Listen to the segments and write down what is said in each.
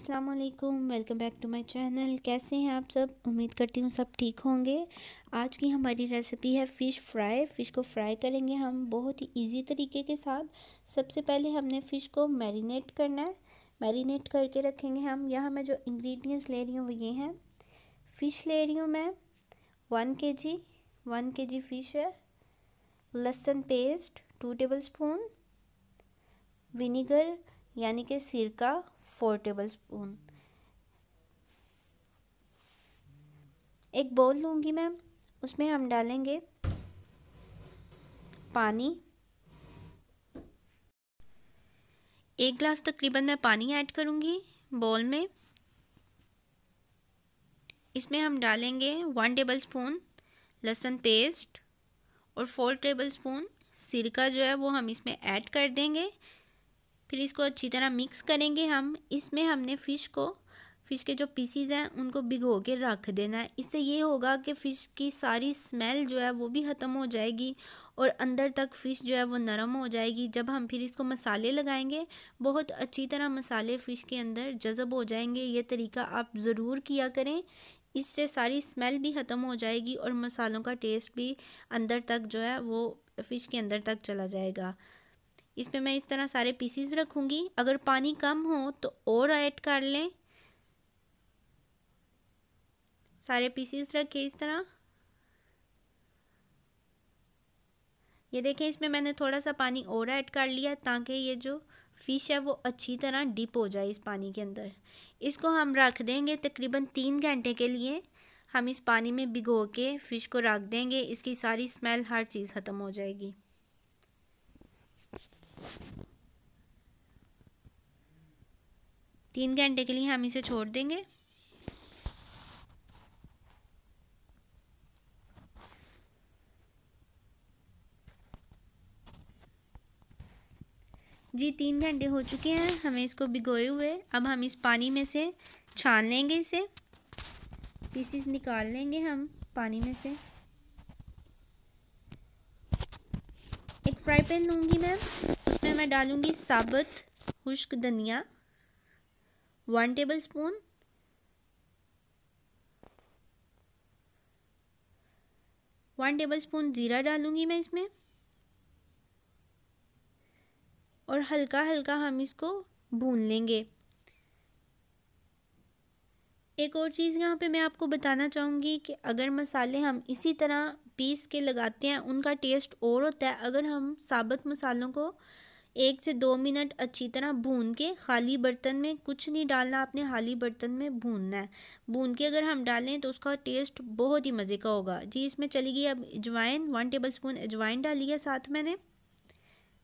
अस्सलाम वालेकुम, welcome back to my channel. कैसे हैं आप सब? उम्मीद करती हूँ सब ठीक होंगे। आज की हमारी रेसिपी है फ़िश फ्राई। फ़िश को फ्राई करेंगे हम बहुत ही इजी तरीके के साथ। सबसे पहले हमने फ़िश को मैरिनेट करना है। मैरिनेट करके रखेंगे हम। यहाँ मैं जो इंग्रेडिएंट्स ले रही हूँ वो ये हैं। फ़िश ले रही हूँ मैं 1 kg फ़िश है। लहसुन पेस्ट 2 टेबल स्पून। विनीगर यानी कि सिरका 4 टेबल स्पून। एक बाउल लूँगी मैं, उसमें हम डालेंगे पानी। 1 गिलास तकरीबन मैं पानी ऐड करूँगी बाउल में। इसमें हम डालेंगे 1 टेबल स्पून लहसुन पेस्ट और 4 टेबल स्पून सिरका जो है वो हम इसमें ऐड कर देंगे। फिर इसको अच्छी तरह मिक्स करेंगे हम। इसमें हमने फ़िश के जो पीसीज हैं उनको भिगो के रख देना है। इससे ये होगा कि फ़िश की सारी स्मेल जो है वो भी ख़त्म हो जाएगी और अंदर तक फ़िश जो है वो नरम हो जाएगी। जब हम फिर इसको मसाले लगाएंगे बहुत अच्छी तरह मसाले फ़िश के अंदर जज़ब हो जाएंगे। ये तरीका आप ज़रूर किया करें, इससे सारी स्मेल भी ख़त्म हो जाएगी और मसालों का टेस्ट भी अंदर तक जो है वो फ़िश के अंदर तक चला जाएगा। इसमें मैं इस तरह सारे पीसीज रखूँगी। अगर पानी कम हो तो और ऐड कर लें। सारे पीसीज रखे इस तरह। ये देखें, इसमें मैंने थोड़ा सा पानी और ऐड कर लिया ताकि ये जो फ़िश है वो अच्छी तरह डिप हो जाए इस पानी के अंदर। इसको हम रख देंगे तकरीबन 3 घंटे के लिए। हम इस पानी में भिगो के फ़िश को रख देंगे। इसकी सारी स्मेल हर चीज़ ख़त्म हो जाएगी। तीन घंटे के लिए हम इसे छोड़ देंगे। जी 3 घंटे हो चुके हैं हमें इसको भिगोए हुए। अब हम इस पानी में से छान लेंगे, इसे पीसीस निकाल लेंगे हम पानी में से। एक फ्राई पैन लूँगी मैं, उसमें मैं डालूँगी साबुत खुश्क धनिया 1 table spoon. One table spoon ज़ीरा डालूँगी मैं इसमें और हल्का हल्का हम इसको भून लेंगे। एक और चीज़ यहाँ पे मैं आपको बताना चाहूँगी कि अगर मसाले हम इसी तरह पीस के लगाते हैं उनका टेस्ट और होता है। अगर हम साबुत मसालों को 1 से 2 मिनट अच्छी तरह भून के, खाली बर्तन में कुछ नहीं डालना, आपने खाली बर्तन में भूनना है। भून के अगर हम डालें तो उसका टेस्ट बहुत ही मज़े का होगा। जी इसमें चली गई अब अजवाइन, 1 टेबल स्पून अजवाइन डाली है साथ मैंने।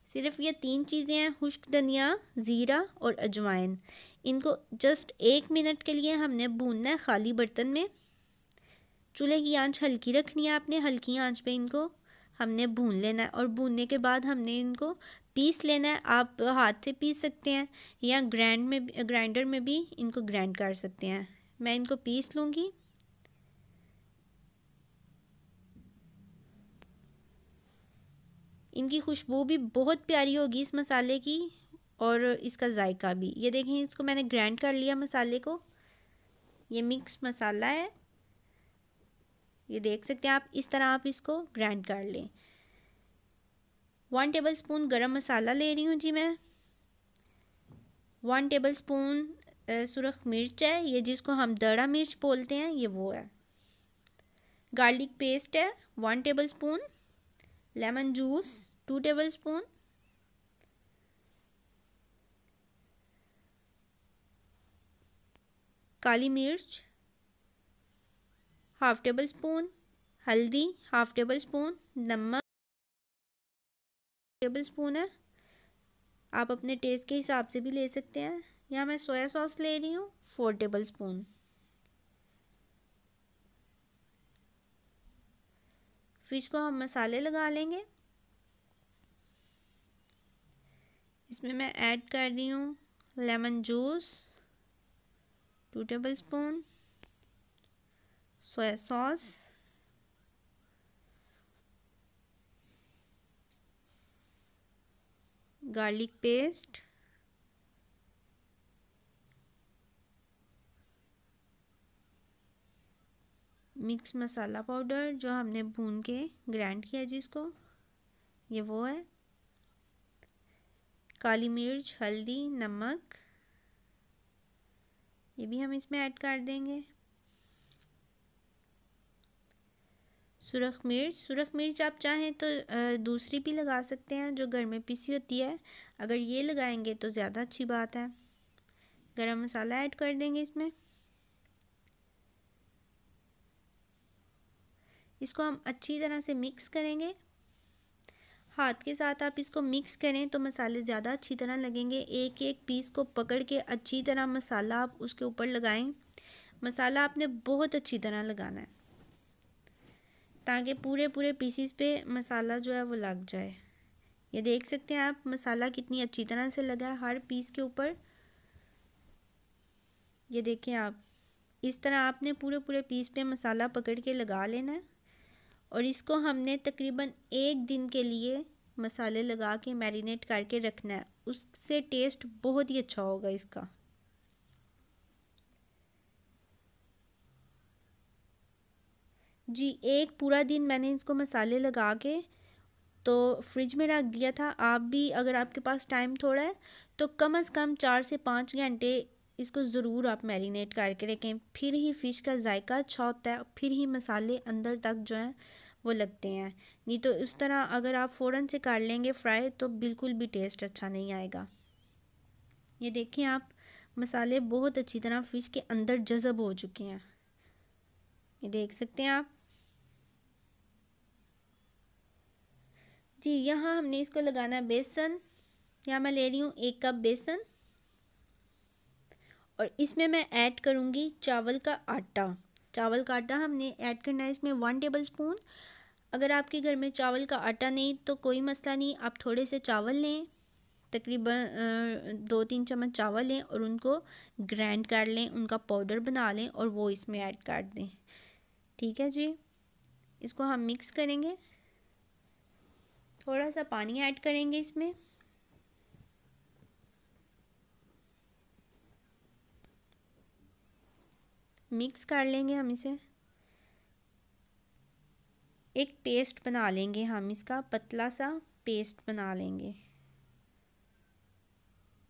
सिर्फ ये 3 चीज़ें हैं, खुश्क धनिया, ज़ीरा और अजवाइन। इनको जस्ट 1 मिनट के लिए हमने भूनना है खाली बर्तन में। चूल्हे की आंच हल्की रखनी है आपने, हल्की आंच पे इनको हमने भून लेना है और भूनने के बाद हमने इनको पीस लेना है। आप हाथ से पीस सकते हैं या ग्राइंडर में भी इनको ग्राइंड कर सकते हैं। मैं इनको पीस लूँगी। इनकी खुशबू भी बहुत प्यारी होगी इस मसाले की और इसका जायका भी। ये देखें, इसको मैंने ग्राइंड कर लिया मसाले को। ये मिक्स मसाला है, ये देख सकते हैं आप। इस तरह आप इसको ग्राइंड कर लें। 1 टेबल स्पून गरम मसाला ले रही हूँ जी मैं। 1 टेबल स्पून सुरख मिर्च है, ये जिसको हम दड़ा मिर्च बोलते हैं, ये वो है। गार्लिक पेस्ट है 1 tablespoon. Lemon juice 2 tablespoon. काली मिर्च 1/2 टेबल स्पून। हल्दी 1/2 टेबल स्पून। नमक टेबल स्पून है, आप अपने टेस्ट के हिसाब से भी ले सकते हैं। यहाँ मैं सोया सॉस ले रही हूँ 4 टेबल स्पून। फिश को हम मसाले लगा लेंगे। इसमें मैं ऐड कर रही हूँ lemon juice 2 tablespoon, soya sauce, garlic paste, mix masala powder जो हमने भून के ग्राइंड किया जिसको, ये वो है। काली मिर्च, हल्दी, नमक, ये भी हम इसमें ऐड कर देंगे। सुरख मिर्च आप चाहें तो दूसरी भी लगा सकते हैं जो घर में पिसी होती है, अगर ये लगाएंगे तो ज़्यादा अच्छी बात है। गरम मसाला ऐड कर देंगे इसमें। इसको हम अच्छी तरह से मिक्स करेंगे। हाथ के साथ आप इसको मिक्स करें तो मसाले ज़्यादा अच्छी तरह लगेंगे। एक एक पीस को पकड़ के अच्छी तरह मसाला आप उसके ऊपर लगाएं। मसाला आपने बहुत अच्छी तरह लगाना है ताकि पूरे पूरे पीसीस पे मसाला जो है वो लग जाए। ये देख सकते हैं आप मसाला कितनी अच्छी तरह से लगा है हर पीस के ऊपर। ये देखें आप, इस तरह आपने पूरे पूरे पीस पे मसाला पकड़ के लगा लेना है और इसको हमने तकरीबन 1 दिन के लिए मसाले लगा के मैरिनेट करके रखना है। उससे टेस्ट बहुत ही अच्छा होगा इसका। जी, एक पूरा दिन मैंने इसको मसाले लगा के तो फ्रिज में रख दिया था। आप भी अगर आपके पास टाइम थोड़ा है तो कम से कम 4 से 5 घंटे इसको ज़रूर आप मैरिनेट करके रखें, फिर ही फ़िश का जायका अच्छा होता है, फिर ही मसाले अंदर तक जो हैं वो लगते हैं। नहीं तो इस तरह अगर आप फ़ौरन से कर लेंगे फ्राई तो बिल्कुल भी टेस्ट अच्छा नहीं आएगा। ये देखें आप, मसाले बहुत अच्छी तरह फ़िश के अंदर जज़ब हो चुके हैं। ये देख सकते हैं आप। जी, यहाँ हमने इसको लगाना है बेसन। यहाँ मैं ले रही हूँ 1 कप बेसन और इसमें मैं ऐड करूँगी चावल का आटा। चावल का आटा हमने ऐड करना है इसमें 1 टेबल स्पून। अगर आपके घर में चावल का आटा नहीं तो कोई मसला नहीं, आप थोड़े से चावल लें, तकरीबन 2-3 चम्मच चावल लें और उनको ग्राइंड कर लें, उनका पाउडर बना लें और वो इसमें ऐड कर दें। ठीक है जी, इसको हम मिक्स करेंगे। थोड़ा सा पानी ऐड करेंगे इसमें। मिक्स कर लेंगे हम इसे। एक पेस्ट बना लेंगे हम इसका, पतला सा पेस्ट बना लेंगे।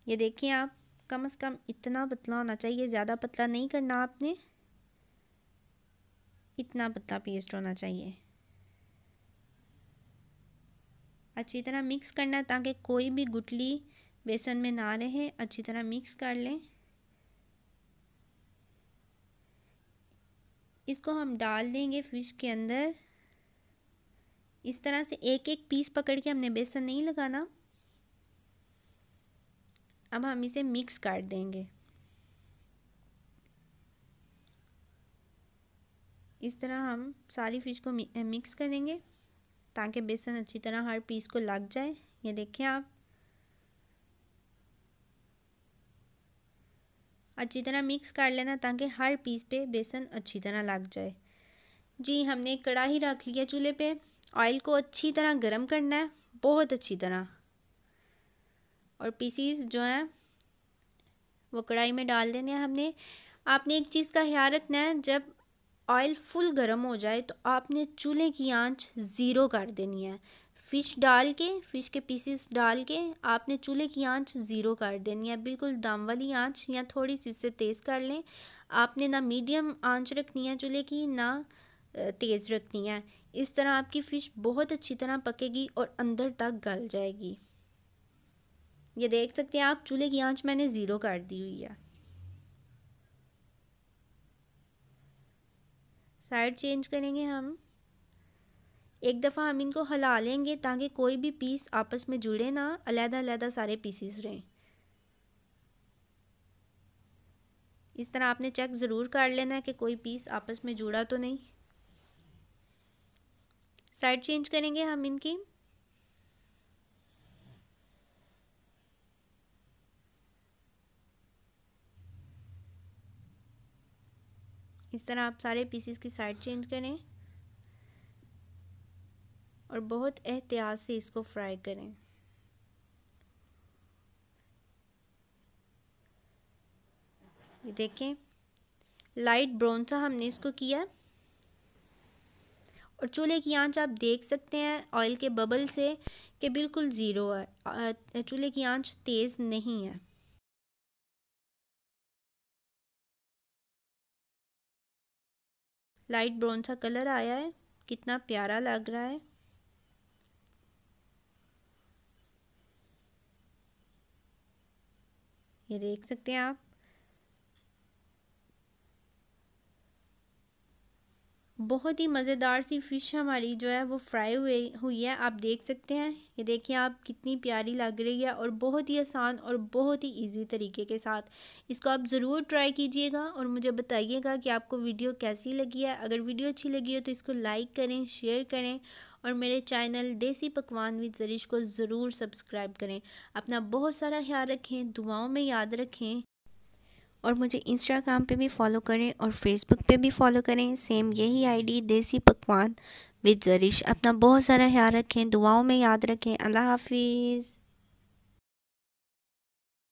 ये देखिए आप, कम से कम इतना पतला होना चाहिए, ज़्यादा पतला नहीं करना आपने, इतना पतला पेस्ट होना चाहिए। अच्छी तरह मिक्स करना है ताकि कोई भी गुठली बेसन में ना रहे। अच्छी तरह मिक्स कर लें। इसको हम डाल देंगे फ़िश के अंदर। इस तरह से एक एक पीस पकड़ के हमने बेसन नहीं लगाना। अब हम इसे मिक्स कर देंगे। इस तरह हम सारी फ़िश को मिक्स करेंगे ताकि बेसन अच्छी तरह हर पीस को लग जाए। ये देखें आप, अच्छी तरह मिक्स कर लेना ताकि हर पीस पे बेसन अच्छी तरह लग जाए। जी, हमने एक कढ़ाई रख लिया चूल्हे पे। ऑयल को अच्छी तरह गरम करना है, बहुत अच्छी तरह, और पीसीस जो हैं वो कढ़ाई में डाल देने हैं हमने। आपने एक चीज़ का ख्याल रखना है, जब ऑयल फुल गर्म हो जाए तो आपने चूल्हे की आंच ज़ीरो कर देनी है। फ़िश डाल के, फ़िश के पीसेस डाल के आपने चूल्हे की आंच ज़ीरो कर देनी है, बिल्कुल दम वाली आंच, या थोड़ी सी उससे तेज़ कर लें। आपने ना मीडियम आंच रखनी है चूल्हे की, ना तेज़ रखनी है। इस तरह आपकी फ़िश बहुत अच्छी तरह पकेगी और अंदर तक गल जाएगी। ये देख सकते हैं आप, चूल्हे की आंच मैंने ज़ीरो कर दी हुई है। साइड चेंज करेंगे हम। एक दफ़ा हम इनको हिला लेंगे ताकि कोई भी पीस आपस में जुड़े ना, अलग-अलग सारे पीसेस रहें। इस तरह आपने चेक ज़रूर कर लेना है कि कोई पीस आपस में जुड़ा तो नहीं। साइड चेंज करेंगे हम इनकी। इस तरह आप सारे पीसेस की साइड चेंज करें और बहुत एहतियात से इसको फ्राई करें। ये देखें, लाइट ब्राउन सा हमने इसको किया। और चूल्हे की आंच आप देख सकते हैं ऑयल के बबल से कि बिल्कुल ज़ीरो है, चूल्हे की आंच तेज़ नहीं है। लाइट ब्राउन सा कलर आया है, कितना प्यारा लग रहा है। ये देख सकते हैं आप। बहुत ही मज़ेदार सी फ़िश हमारी जो है वो फ्राई हुई है, आप देख सकते हैं। ये देखिए आप कितनी प्यारी लग रही है और बहुत ही आसान और बहुत ही इजी तरीके के साथ। इसको आप ज़रूर ट्राई कीजिएगा और मुझे बताइएगा कि आपको वीडियो कैसी लगी है। अगर वीडियो अच्छी लगी हो तो इसको लाइक करें, शेयर करें और मेरे चैनल देसी पकवान विद ज़रीश को ज़रूर सब्सक्राइब करें। अपना बहुत सारा ख्याल रखें, दुआओं में याद रखें और मुझे इंस्टाग्राम पे भी फॉलो करें और फेसबुक पे भी फॉलो करें, सेम यही आईडी देसी पकवान विद ज़रीश। अपना बहुत सारा ख्याल रखें, दुआओं में याद रखें। अल्लाह हाफिज़।